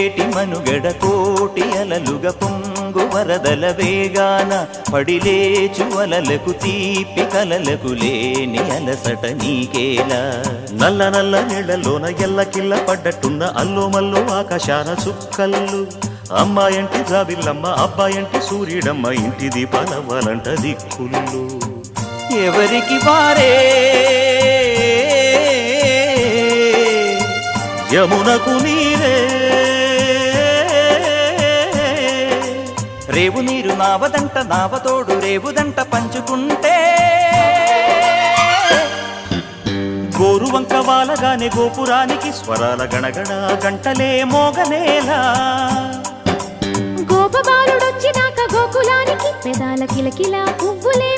పొంగేటి మనుగడ కోటి అలలుగ పొంగు వరదల వేగాన పడిలేచు అలలకు తీపి కలలకు లేని అలసట నీకేలా నల్ల నల్ల నీళ్లలోన ఎల్లకిల్ల పడ్డట్టున్న అల్లో మల్లో ఆకాశాన చుక్కల్లు అమ్మాయంటి జాబిల్లమ్మ అబ్బాయంటి సూర్యుడమ్మ ఇంటి దీపాలవ్వాలంట దిక్కుళ్ళు ఎవరికి వారే యమునకు నీరే రేవు నీరు నావదంట నావతోడు రేవుదంట పంచుకుంటే గోరు వంక వాలగానే గోపురానికి స్వరాల గణగణ గంటలే మోగనేలా గోపబాలుడొచ్చినాక గోకులానికి పెదాల కిలకిలా పువ్వులే